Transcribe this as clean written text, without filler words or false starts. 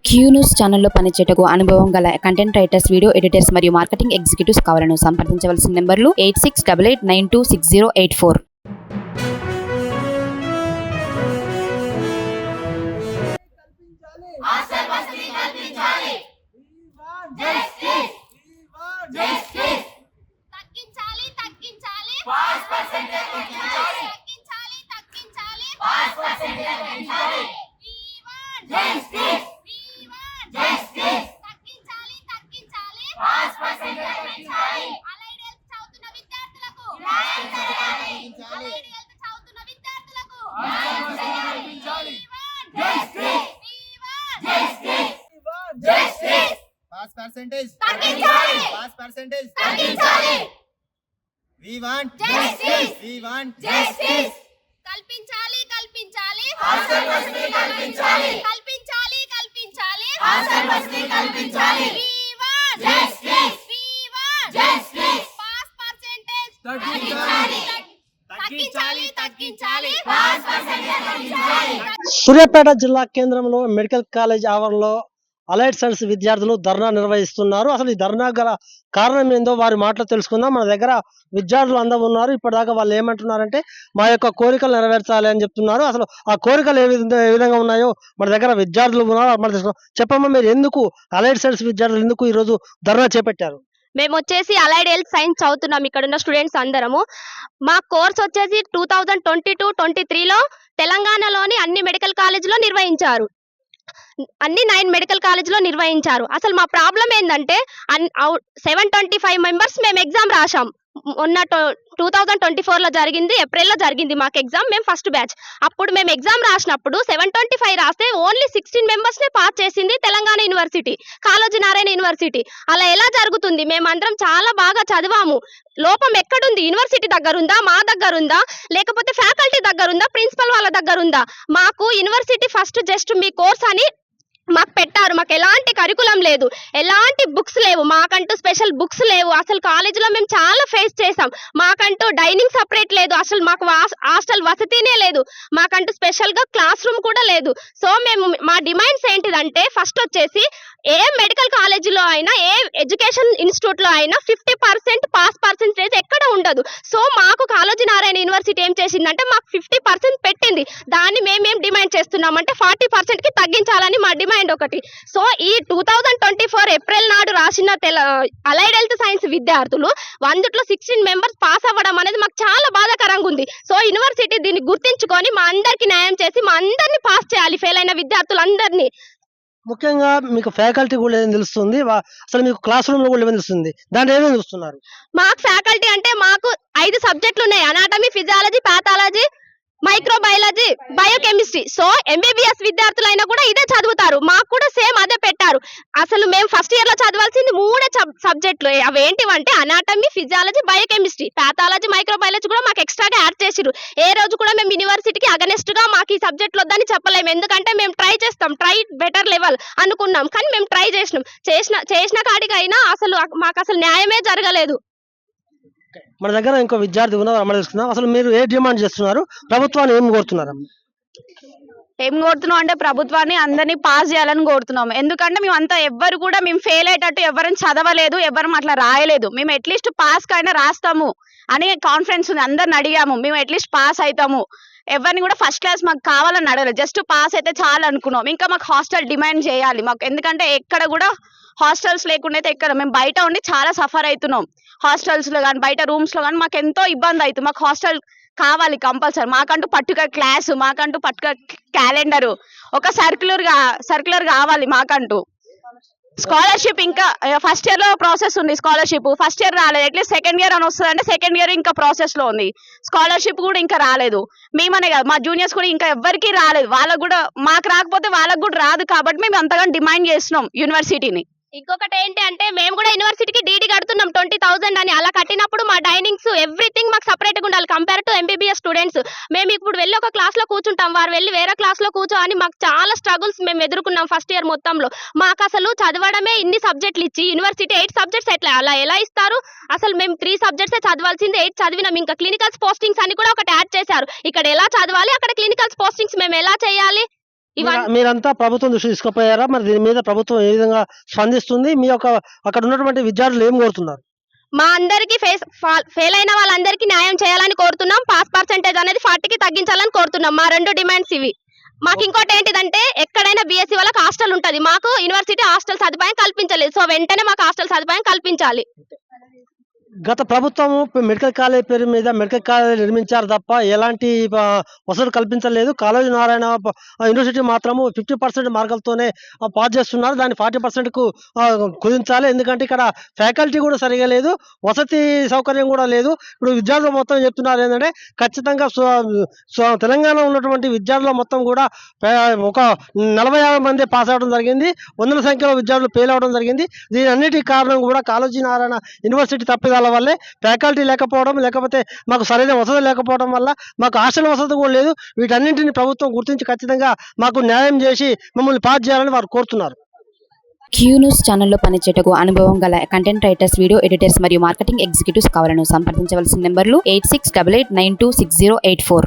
Q news ఛానల్లో పనిచేయటకు అనుభవం గల కంటెంట్ రైటర్స్, వీడియో ఎడిటర్స్ మరియు మార్కెటింగ్ ఎగ్జిక్యూటివ్స్ కావాలను సంప్రదించవలసిన నెంబర్లు 8688926084. Pass percentage. We want justice. We want justice. కల్పించాలి హాస్టల్ వసతి కల్పించాలి. హాస్టల్ వసతి కల్పించాలి. Justice. పాస్ పర్సెంటేజ్ తగ్గించాలి. పాస్ పర్సెంటేజ్ తగ్గించాలి. సూర్యాపేట జిల్లా కేంద్రంలో మెడికల్ కాలేజ్ ఆవరణలో అలైడ్ సైన్స్ విద్యార్థులు ధర్నా నిర్వహిస్తున్నారు. అసలు ఈ ధర్నా గల కారణం ఏందో వారి మాటలు తెలుసుకుందాం. మన దగ్గర విద్యార్థులు అందరూ ఉన్నారు. ఇప్పటిదాకా వాళ్ళు ఏమంటున్నారంటే మా యొక్క కోరికలు నెరవేర్చాలి అని చెప్తున్నారు. అసలు ఆ కోరికలు ఏ విధంగా ఉన్నాయో మన దగ్గర విద్యార్థులు ఉన్నారు. మన చెప్పమ్మా, మీరు ఎందుకు అలైడ్ సైన్స్ విద్యార్థులు ఎందుకు ఈరోజు ధర్నా చేపట్టారు? మేము వచ్చేసి అలైడ్ హెల్త్ సైన్స్ చదువుతున్నాం. ఇక్కడ ఉన్న స్టూడెంట్స్ అందరము. మా కోర్స్ వచ్చేసి 2022-23లో తెలంగాణలోని అన్ని మెడికల్ కాలేజీలో నిర్వహించారు. అన్ని 9 మెడికల్ కాలేజ్లో నిర్వహించారు. అసలు మా ప్రాబ్లం ఏంటంటే 725 మెంబర్స్ మేము ఎగ్జామ్ రాసాం. మొన్న 2024లో జరిగింది, ఏప్రిల్లో జరిగింది మాకు ఎగ్జామ్. మేము ఫస్ట్ బ్యాచ్. అప్పుడు మేము ఎగ్జామ్ రాసినప్పుడు 725 రాస్తే ఓన్లీ 16 మెంబర్స్నే పాస్ చేసింది తెలంగాణ యూనివర్సిటీ, కాళోజీ నారాయణ యూనివర్సిటీ. అలా ఎలా జరుగుతుంది? మేమందరం చాలా బాగా చదివాము. లోపం ఎక్కడుంది? యూనివర్సిటీ దగ్గర ఉందా, మా దగ్గర ఉందా, లేకపోతే ఫ్యాకల్టీ దగ్గర ఉందా, ప్రిన్సిపల్ వాళ్ళ దగ్గర ఉందా? మాకు యూనివర్సిటీ ఫస్ట్ జస్ట్ మీ కోర్స్ అని మాకు పెట్టారు. మాకు ఎలాంటి కరికులం లేదు, ఎలాంటి బుక్స్ లేవు, మాకంటూ స్పెషల్ బుక్స్ లేవు. అసలు కాలేజీలో మేము చాలా ఫేస్ చేసాం. మాకంటూ డైనింగ్ సపరేట్ లేదు, అసలు మాకు హాస్టల్ వసతినే లేదు, మాకంటూ స్పెషల్గా క్లాస్ రూమ్ కూడా లేదు. సో మేము మా డిమాండ్స్ ఏంటిదంటే ఫస్ట్ వచ్చేసి ఏ మెడికల్ కాలేజీలో అయినా, ఏ ఎడ్యుకేషన్ ఇన్స్టిట్యూట్లో అయినా 50% పాస్ పర్సెంటేజ్ ఎక్కడ ఉండదు. సో మాకు కాళోజీ నారాయణ యూనివర్సిటీ ఏం చేసిందంటే మాకు 50% పెట్టింది. దాన్ని మేమేం డిమాండ్ చేస్తున్నామంటే 40%కి తగ్గించాలని మా డిమాండ్ ఒకటి. సో ఈ 2024 ఏప్రిల్ నాడు రాసిన అలైడ్ హెల్త్ సైన్స్ విద్యార్థులు 100లో 16 మెంబర్స్ పాస్ అవ్వడం అనేది మాకు చాలా బాధాకరంగా ఉంది. సో యూనివర్సిటీ దీన్ని గుర్తించుకొని మా అందరికి న్యాయం చేసి మా అందరినీ పాస్ చేయాలి, ఫెయిల్ అయిన విద్యార్థులందరినీ. ముఖ్యంగా మీకు ఫ్యాకల్టీ కూడా ఏం తెలుస్తుంది, అసలు మీకు క్లాస్ రూమ్ లో కూడా ఏమేమి తెలుస్తుంది, దాంట్లో ఏమేమి చూస్తున్నారు? మాకు ఫ్యాకల్టీ అంటే మాకు 5 సబ్జెక్టులు ఉన్నాయి: anatomy, physiology, pathology, microbiology, biochemistry. So MBBS విద్యార్థులైనా కూడా ఇదే చదువుతారు. మాకు కూడా సేమ్ అదే పెట్టారు. అసలు మేము ఫస్ట్ ఇయర్ లో చదవాల్సింది 3 సబ్జెక్టులు. అవి ఏంటివంటే anatomy, physiology, biochemistry. Pathology, microbiology కూడా మాకు ఎక్స్ట్రాగా యాడ్ చేసిరు. ఏ రోజు కూడా మేము యూనివర్సిటీకి అగనెస్ట్ గా మాకు ఈ సబ్జెక్టులు వద్దని చెప్పలేము. ఎందుకంటే మేము ట్రై చేస్తాం, ట్రై బెటర్ లెవెల్ అనుకున్నాం, కానీ మేము ట్రై చేసిన కాడికైనా అసలు మాకు అసలు న్యాయమే జరగలేదు. మన దగ్గర ఇంకో విద్యార్థి ఉన్నారు, అమలు చేసుకున్నాం. అసలు మీరు ఏ డిమాండ్ చేస్తున్నారు? ప్రభుత్వాన్ని ఏం కోరుతున్నారు? ఏం కోరుతున్నాం అంటే ప్రభుత్వాన్ని అందరినీ పాస్ చేయాలని కోరుతున్నాం. ఎందుకంటే మేము అంతా ఎవ్వరు కూడా మేము ఫెయిల్ అయ్యేటట్టు ఎవరిని చదవలేదు, ఎవరు అట్లా రాయలేదు. మేము అట్లీస్ట్ పాస్ కైనా రాస్తాము అని కాన్ఫిడెన్స్ ఉంది. అందరిని అడిగాము, మేము అట్లీస్ట్ పాస్ అవుతాము. ఎవరిని కూడా ఫస్ట్ క్లాస్ మాకు కావాలని అడగలేదు, జస్ట్ పాస్ అయితే చాలు అనుకున్నాం. ఇంకా మాకు హాస్టల్ డిమాండ్ చేయాలి మాకు, ఎందుకంటే ఎక్కడ కూడా హాస్టల్స్ లేకుండా అయితే ఎక్కడ మేము బయట ఉండి చాలా సఫర్ అవుతున్నాం. హాస్టల్స్ లో కానీ బయట రూమ్స్ లో కానీ మాకు ఎంతో ఇబ్బంది అవుతుంది. మాకు హాస్టల్ కావాలి కంపల్సరీ. మాకంటూ పర్టికులర్ క్లాసు, మాకంటూ పర్టికులర్ క్యాలెండరు, ఒక సర్క్యులర్ కావాలి మాకంటూ. స్కాలర్షిప్ ఇంకా ఫస్ట్ ఇయర్ లో ప్రాసెస్ ఉంది. స్కాలర్షిప్ ఫస్ట్ ఇయర్ రాలేదు, అట్లీస్ట్ సెకండ్ ఇయర్ అని వస్తుంది అంటే సెకండ్ ఇయర్ ఇంకా ప్రాసెస్ లో ఉంది. స్కాలర్షిప్ కూడా ఇంకా రాలేదు. మేమనే కాదు, మా జూనియర్స్ కూడా ఇంకా ఎవ్వరికి రాలేదు. వాళ్ళకు కూడా మాకు రాకపోతే వాళ్ళకు కూడా రాదు. కాబట్టి మేము అంతగా డిమాండ్ చేస్తున్నాం యూనివర్సిటీని. ఇంకొకటి ఏంటి అంటే మేము కూడా యూనివర్సిటీకి డీడీ కడుతున్నాం 20,000 అని. అలా కట్టినప్పుడు మా డైనింగ్స్ ఎవ్రీథింగ్ మాకు సపరేట్ గా ఉండాలి కంపేర్ టు ఎంబీబీఎస్ స్టూడెంట్స్. మేము ఇప్పుడు వెళ్ళి ఒక క్లాస్ లో కూర్చుంటాం, వారు వెళ్ళి వేరే క్లాస్ లో కూర్చో అని మాకు చాలా స్ట్రగుల్స్ మేము ఎదుర్కొన్నాం ఫస్ట్ ఇయర్ మొత్తంలో. మాకు అసలు చదవడమే ఇన్ని సబ్జెక్టులు ఇచ్చి యూనివర్సిటీ 8 సబ్జెక్ట్స్ అలా ఎలా ఇస్తారు? అసలు మేము 3 సబ్జెక్ట్సే చదవాల్సింది 8 చదివినాం. ఇంకా క్లినికల్స్ పోస్టింగ్స్ అని కూడా ఒకటి యాడ్ చేశారు. ఇక్కడ ఎలా చదవాలి, అక్కడ క్లినికల్స్ పోస్టింగ్స్ మేము ఎలా చేయాలి? మీరంతా ప్రభుత్వం దృష్టి తీసుకుపోయారా? మరి దీని మీద ప్రభుత్వం ఏ విధంగా స్పందిస్తుంది? మీ యొక్క అక్కడ ఉన్నటువంటి విద్యార్థులు ఏం కోరుతున్నారు? మా అందరికి ఫెయిల్ అయిన వాళ్ళందరికీ న్యాయం చేయాలని కోరుతున్నాం. పాస్ పర్సెంటేజ్ అనేది 40కి తగ్గించాలని కోరుతున్నాం. మా 2 డిమాండ్స్ ఇవి. మాకు ఇంకోటి ఏంటిదంటే ఎక్కడైనా బీఎస్సీ వాళ్ళకి హాస్టల్ ఉంటది, మాకు యూనివర్సిటీ హాస్టల్ సదుపాయం కల్పించలేదు. సో వెంటనే మాకు హాస్టల్ సదుపాయం కల్పించాలి. గత ప్రభుత్వం మెడికల్ కాలేజ్ పేరు మీద మెడికల్ కాలేజ్ నిర్మించారు తప్ప ఎలాంటి వసతులు కల్పించలేదు. కాలేజీ నారాయణ యూనివర్సిటీ మాత్రము 50% మార్కులతోనే పాస్ చేస్తున్నారు. దాన్ని 40%కు కుదించాలి. ఎందుకంటే ఇక్కడ ఫ్యాకల్టీ కూడా సరిగా లేదు, వసతి సౌకర్యం కూడా లేదు. ఇప్పుడు విద్యార్థులు మొత్తం చెప్తున్నారు ఏంటంటే ఖచ్చితంగా తెలంగాణ ఉన్నటువంటి విద్యార్థులు మొత్తం కూడా ఒక 40-50 మంది పాస్ అవ్వడం జరిగింది. వందల సంఖ్యలో విద్యార్థులు ఫెయిల్ అవ్వడం జరిగింది. దీని అన్నిటికీ కారణం కూడా కాలేజీ నారాయణ యూనివర్సిటీ తప్పిదాల వల్లే. ఫ్యాకల్టీ లేకపోవడం, లేకపోతే మాకు సరైన వసతి లేకపోవడం వల్ల, మాకు హాస్టల్ వసతి కూడా లేదు. వీటన్నింటిని ప్రభుత్వం గుర్తించి ఖచ్చితంగా మాకు న్యాయం చేసి మమ్మల్ని పాస్ చేయాలని వారు కోరుతున్నారు. క్యూ న్యూస్ ఛానల్లో పనిచేయటకు అనుభవం గల కంటెంట్ రైటర్స్, వీడియో ఎడిటర్స్ మరియు మార్కెటింగ్ ఎగ్జిక్యూటివ్స్ కావాలను సంప్రదించవలసిన నెంబర్లు 8688926084.